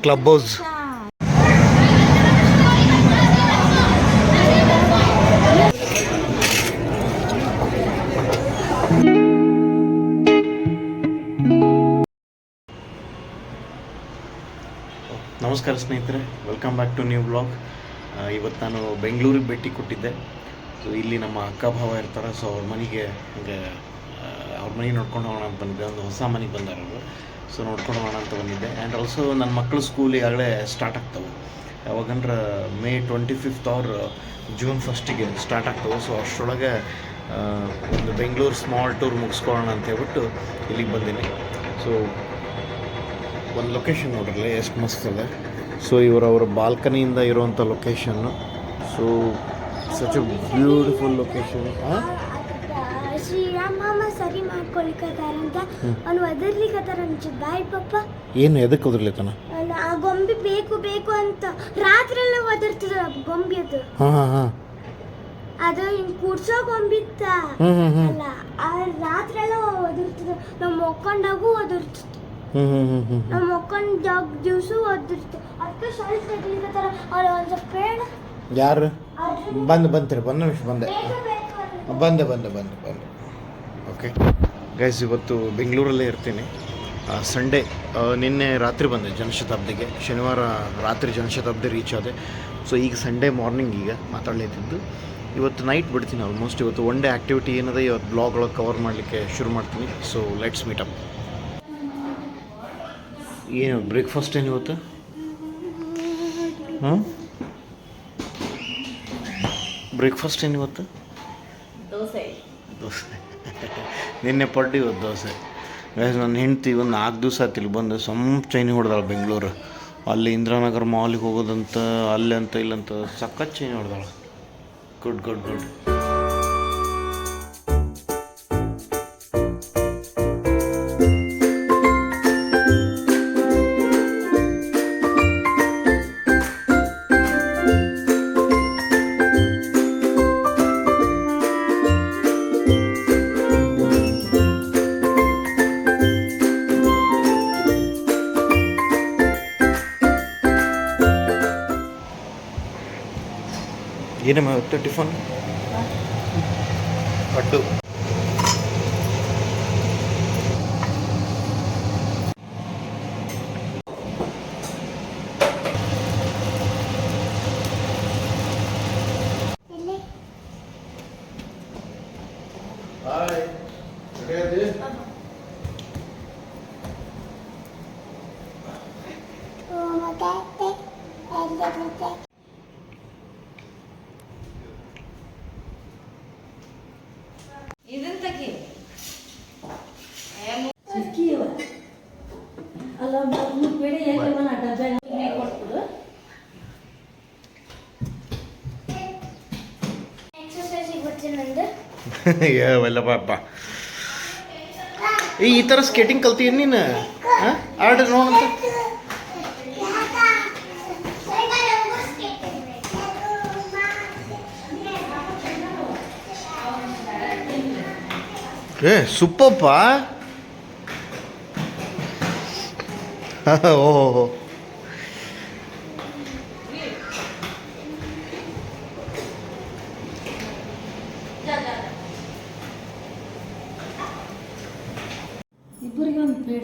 Club house. ನಮಸ್ಕಾರ ಸ್ನೇಹಿತರೆ, welcome back to new blog. ಇವತ್ತು ನಾನು ಬೆಂಗಳೂರಿಗೆ ಭೇಟಿ ಕೊಟ್ಟಿದ್ದೆ. ಸೊ ಇಲ್ಲಿ ನಮ್ಮ ಅಕ್ಕ ಭಾವ ಇರ್ತಾರೆ. ಸೊ ಅವ್ರ ಮನೆಗೆ ಹಂಗೆ ಅವ್ರ ಮನೆಗೆ ನೋಡ್ಕೊಂಡು ಹೋಗೋಣ ಅಂತ ಬಂದಿದ್ದೆ. ಒಂದು ಹೊಸ ಮನೆಗೆ ಬಂದಾರವರು. ಸೊ ನೋಡ್ಕೊಂಡು ಹೋಗೋಣ ಅಂತ ಬಂದಿದ್ದೆ. ಆ್ಯಂಡ್ ಆಲ್ಸೋ ನನ್ನ ಮಕ್ಕಳು ಸ್ಕೂಲ್ ಈಗಾಗಲೇ ಸ್ಟಾರ್ಟ್ ಆಗ್ತವೆ. ಯಾವಾಗಂದ್ರೆ May 25th or June 1st start ಆಗ್ತವೆ. ಸೊ ಅಷ್ಟರೊಳಗೆ ಒಂದು ಬೆಂಗಳೂರು ಸ್ಮಾಲ್ ಟೂರ್ ಮುಗಿಸ್ಕೊಳ್ಳೋಣ ಅಂತ ಹೇಳ್ಬಿಟ್ಟು ಇಲ್ಲಿಗೆ ಬಂದೀನಿ. ಸೊ ಒಂದು ಲೊಕೇಶನ್ ನೋಡ್ರಲ್ಲ ಎಷ್ಟು ಮಸ್ತ್ ಅದ. ಸೊ ಅವರ ಬಾಲ್ಕನಿಯಿಂದ ಇರುವಂಥ location. So such a beautiful location. Sriram ಸರಿ ಮಾಡ್ಕೊಳಿಕತ್ತಾರಂತ ಅವ್ನು ಒದರ್ಲಿಕತ್ತಾರಂತ. ಬಾಯ್ ಪಪ್ಪ ಏನು ಎದಕ್ಕೆ ಒದರ್ಲಿತ್ತಾನ? ಆ ಗೊಂಬೆ ಬೇಕು ಬೇಕು ಅಂತ ರಾತ್ರೆಲ್ಲ ಒದರ್ತದ ಗೊಂಬೆ. ಅದು ಅದು ಹಿಂಗ್ ಕೂರ್ಸೋ ಗೊಂಬಿತ್ತ ಅಲ್ಲ, ಆ ರಾತ್ರೆಲ್ಲ ಒದರ್ತದ. ನಾವು ಮೊಕ್ಕೊಂಡಾಗೂ ಒದರ್ತದ. ನಮ್ಮ ಮೊಕ್ಕೊಂಡ್ ದಿವಸ ಒದರ್ತದ. ಅದಕ್ಕೆ ಸ್ವಲ್ಪ ತೆಗಿಲಿಕತ್ತಾರ ಅವ್ರು ಒಂದು ಸ್ವಲ್ಪ ಬೇಡ. ಯಾರು ಬಂದ್ರಿ ನಿಮಿಷ ಬಂದೆ. ಓಕೆ ಗೈಸ್, ಇವತ್ತು ಬೆಂಗಳೂರಲ್ಲೇ ಇರ್ತೀನಿ. ಸಂಡೇ ನಿನ್ನೆ ರಾತ್ರಿ ಬಂದೆ ಜನಶತಾಬ್ದಿಗೆ. ಶನಿವಾರ ರಾತ್ರಿ ಜನಶತಾಬ್ದಿ ರೀಚ್ ಆದೆ. ಸೊ ಈಗ ಸಂಡೇ ಮಾರ್ನಿಂಗ್ ಈಗ ಮಾತಾಡಲೇತಿದ್ದು. ಇವತ್ತು ನೈಟ್ ಬಿಡ್ತೀನಿ ಆಲ್ಮೋಸ್ಟ್. ಇವತ್ತು ಒನ್ ಡೇ ಆ್ಯಕ್ಟಿವಿಟಿ ಏನಿದೆ ಇವತ್ತು ಬ್ಲಾಗ್ ಒಳಗೆ ಕವರ್ ಮಾಡಲಿಕ್ಕೆ ಶುರು ಮಾಡ್ತೀನಿ. So let's meet up. ಏನು ಬ್ರೇಕ್ಫಾಸ್ಟ್ ಏನು ಇವತ್ತು? ಬ್ರೇಕ್ಫಾಸ್ಟ್ ಏನು ಇವತ್ತು? ದೋಸೆ. ನಿನ್ನೆ ಪಡ್ಡಿ ಇವತ್ತು ದೋಸೆ. ನನ್ನ ಹೆಂಡ್ತಿ ಒಂದು 4 ದಿವಸ ಆಯ್ತು ಇಲ್ಲಿ ಬಂದು ಚೈನಿ ಹೊಡೆದಾಳೆ ಬೆಂಗಳೂರು. ಅಲ್ಲಿ ಇಂದಿರಾನಗರ ಮಾಲಿಗೆ ಹೋಗೋದಂತ, ಅಲ್ಲಿ ಅಂತ ಇಲ್ಲಂತ ಸಖತ್ ಚೈನಿ ಹೊಡೆದಾಳೆ. ಗುಡ್. ಏನಮ್ಮ ಇವತ್ತು ಟಿಫನ್? ಪಡ್ಡು. ಇದಂತಕ್ಕೆ ಅಲ್ಲ ಬೇಡ ಯಾಕೆ ಡಬ್ಬೆ ಕೊಟ್ಬಿಡು. ಎಕ್ಸರ್ಸೈಸಿಗೆ ಬರ್ತೀನಿ ನಂದು. ಯಾವಲ್ಲಪ್ಪ ಈ ಥರ ಸ್ಕೇಟಿಂಗ್ ಕಲ್ತೀನಿ ನೀನು? ಆಡ್ರಿ ನೋಡಂತ. ಸೂಪರ್ಪ. ಓಹೋ ಇಬ್ಬರಿಗೆ ಒಂದು ಬೇಡ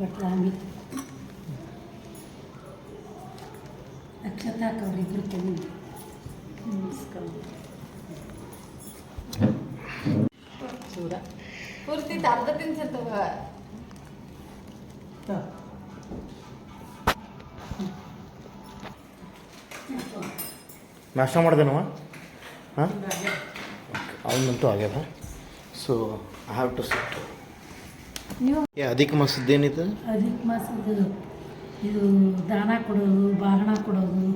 ಬಟ್ ಅಕ್ಷತ ಹಾಕವ್ರಿ ಇಬ್ಬರು ತಗೊಂಡು ಪೂರ್ತಿ ಅರ್ಧ ತಿನ್ಸಿರ್ತವ. ನಾಷ್ಟ ಮಾಡ್ದೇನವ? ಹಾಂ, ಅವನಂತೂ ಆಗ್ಯದ. So I have to sit. ಅಧಿಕ ಮಾಸದ್ದು ಏನಿದೆ? ಅಧಿಕ ಮಾಸದ್ದು ಇದು ದಾನ ಕೊಡೋದು, ಬಾರಣ ಕೊಡೋದು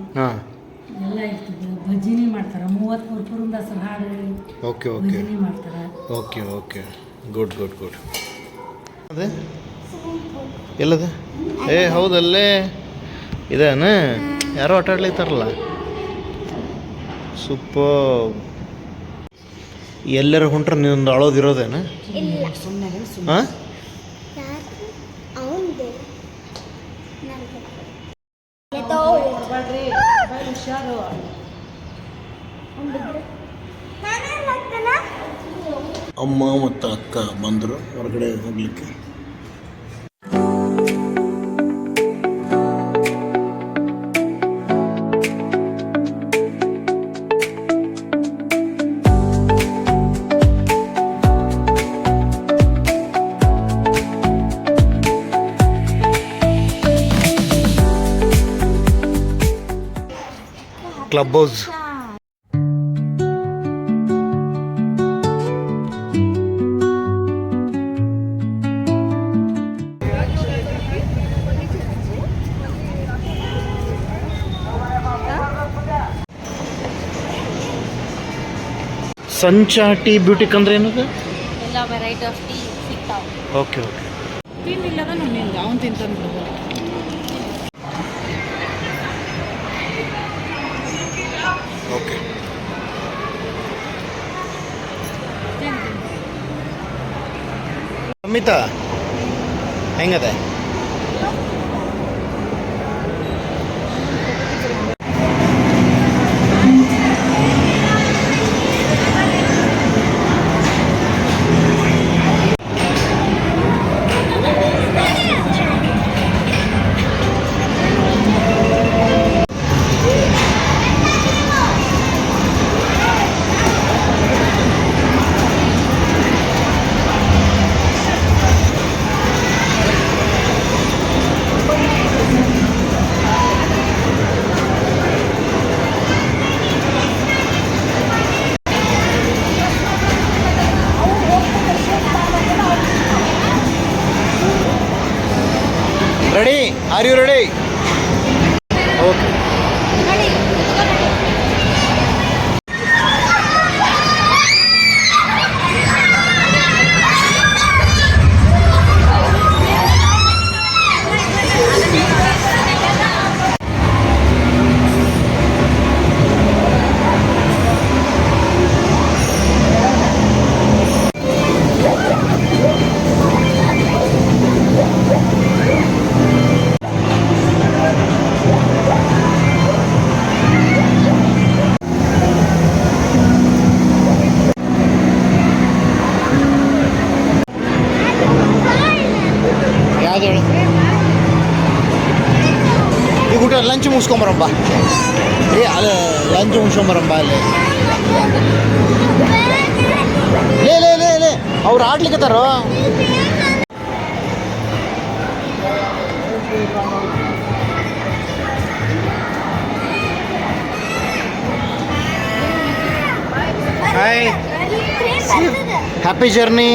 ಎಲ್ಲ ಇರ್ತದೆ. ಭಜಿನಿ ಮಾಡ್ತಾರೆ. 33 ಪುರಂದಸರ ಹಾಡು ಭಜಿನಿ ಮಾಡ್ತಾರೆ. Okay good. ಅದೇ ಎಲ್ಲದ ಹೌದಲ್ಲೇ ಇದೇನ ಯಾರೋ ಆಟ ಆಡ್ಲಿಕ್ತಾರಲ್ಲ ಸೂಪರ್. ಎಲ್ಲರ ಹೊಂಟ್ರೆ ನೀನೊಂದು ಅಳೋದಿರೋದೇನ? ಇಲ್ಲ ಹಾಂ ಅವನದೇ ಹುಷಾರು. ಅಮ್ಮ ಮತ್ತು ಅಕ್ಕ ಬಂದರು ಹೊರಗಡೆ ಹೋಗ್ಲಿಕ್ಕೆ. Club house. Sancha tea boutique ಅಂದ್ರೆ ಏನದು? ಎಲ್ಲ ವೆರೈಟಿ ಆಫ್ ಟೀ ಸಿಗ್ತಾವೆ. Okay okay. ತಿನ್ನಿಲ್ಲದ ನಿಂಗೆ ಅವ್ನು ತಿಂತಾನೆ. ಓಕೆ. ಅಮಿತಾ ಹೆಂಗದೆ? Ready? Are you ready? Okay. ಯಾವ್ದು ಹೇಳು? ಈಗ ಊಟ ಲಂಚ್ ಮುಗಿಸ್ಕೊಂಬರಮ್ಮ. ಅಲ್ಲ ಲಂಚ್ ಮುಗಿಸ್ಕೊಂಬರಮ್ಮ. ಅಲ್ಲಿ ಲೇ ಲೇ ಲೇ ಲೇ ಅವ್ರು ಆಡ್ಲಿಕ್ಕತ್ತಾರೋ. Hi, happy journey.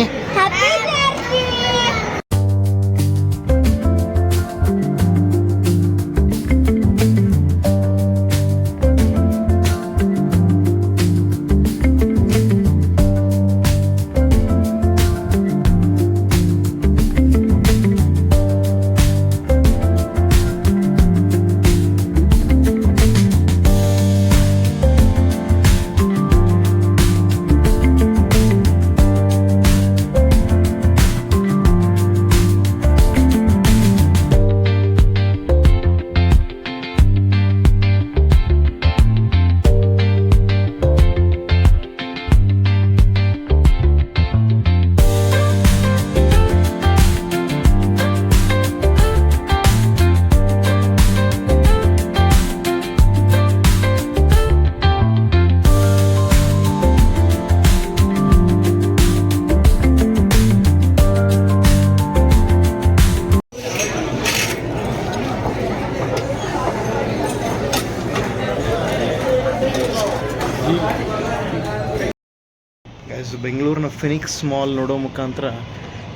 ಬೆಂಗಳೂರಿನ ಫಿನಿಕ್ಸ್ ಮಾಲ್ ನೋಡೋ ಮುಖಾಂತರ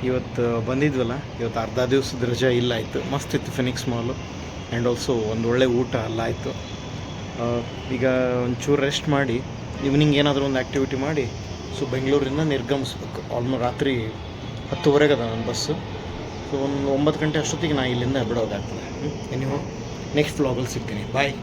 ಇವತ್ತು ಬಂದಿದ್ವಲ್ಲ. ಇವತ್ತು ಅರ್ಧ ದಿವಸದ ರಜೆ ಇಲ್ಲ ಆಯಿತು. ಮಸ್ತ್ ಇತ್ತು ಫಿನಿಕ್ಸ್ ಮಾಲು. ಆ್ಯಂಡ್ ಆಲ್ಸೋ ಒಂದು ಒಳ್ಳೆ ಊಟ ಅಲ್ಲಾಯಿತು. ಈಗ ಒಂಚೂರು ರೆಸ್ಟ್ ಮಾಡಿ ಈವ್ನಿಂಗ್ ಏನಾದರೂ ಒಂದು ಆ್ಯಕ್ಟಿವಿಟಿ ಮಾಡಿ ಸೊ ಬೆಂಗಳೂರಿಂದ ನಿರ್ಗಮಿಸ್ಬೇಕು. ರಾತ್ರಿ 10:30 ಅದ ನನ್ನ ಬಸ್ಸು. ಸೊ ಒಂದು 9 ಗಂಟೆ ಅಷ್ಟೊತ್ತಿಗೆ ನಾನು ಇಲ್ಲಿಂದ ಬಿಡೋದಾಗ್ತದೆ. ನೀವು ನೆಕ್ಸ್ಟ್ ವ್ಲಾಗಲ್ಲಿ ಸಿಗ್ತೀನಿ. ಬಾಯ್.